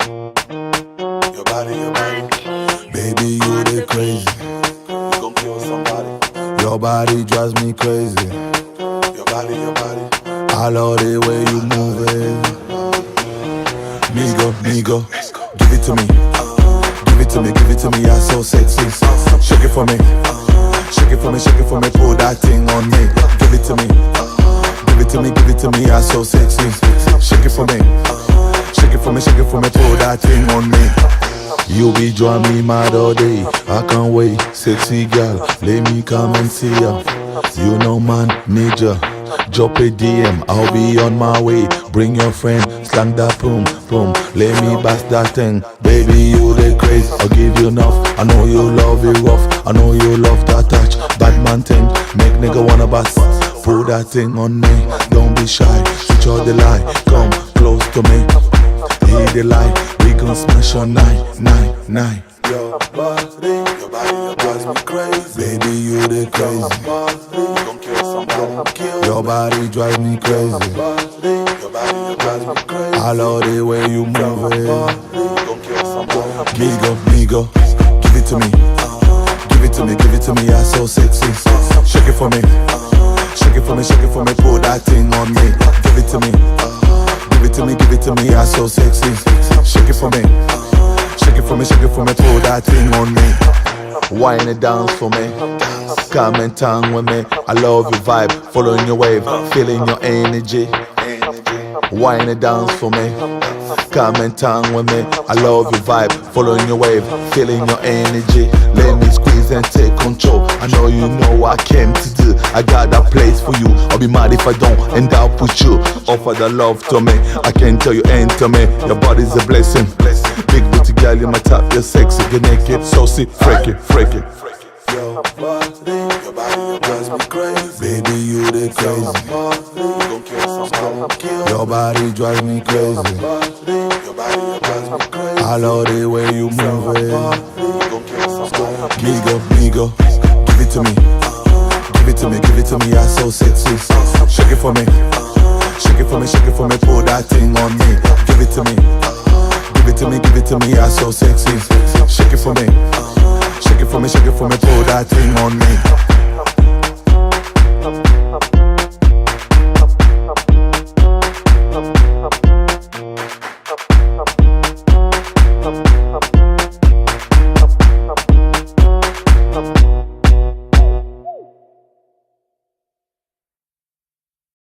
Your body, Baby, you the crazy. you gon' kill somebody. Your body drives me crazy. Your body, I love the way you move it. Migo, give it to me. Give it to me, give it to me, you're so sexy. Shake it for me. Shake it for me, shake it for me, pull that thing on me. Give it to me. Give it to me, give it to me, you're so sexy. Shake it for me. Shake it for me, shake it for me, pull that thing on me. You be driving me mad all day. I can't wait, sexy girl. Let me come and see ya. You know man, need ya. Drop a DM, I'll be on my way. Bring your friend, slang that boom, boom. Let me bust that thing. Baby, you the craze, I'll give you enough. I know you love it rough, I know you love that touch. Bad man thing, make nigga wanna bust. Pull that thing on me, don't be shy. Switch out the light, come close to me. Hit the light, we gon' smash all night, night, night. your body drives me crazy. Baby, you the crazy. You gon' kill somebody. Your body drives me crazy. Your body drives me crazy. I love the way you move it. You gon' kill somebody. Migo, give it to me. Give it to me, give it to me, you're so sexy. Shake it for me. Shake it for me, shake it for me, pull that thing on me. Give it to me. Give it to me, give it to me, you're so sexy. Shake it for me. Shake it for me, shake it for me, pull that thing on me. Wine and dance for me. Come and tongue with me. I love your vibe, following your wave, feeling your energy. Wine and dance for me. Come and tongue with me. I love your vibe, following your wave, feeling your energy. Let me squeeze and take control. I know you know what I came to do. I got that place for you. I'll be mad if I don't end up with you. Offer the love to me. I can tell you enter me. Your body's a blessing. Big booty girl in my top, you're sexy, get naked, saucy, freaky. Your body drives me crazy. Baby, you the crazy. You gon' kill somebody. Your body drives me crazy. Your body drives me crazy. I love the way you move it. You gon' kill somebody. Migo, give it to me. Give it to me, give it to me, you're so sexy. Shake it for me. Shake it for me, shake it for me, pull that thing on me. Give it to me. Give it to me, give it to me, you're so sexy. Shake it for me. Shake it for me, shake it for me, pull that thing on me.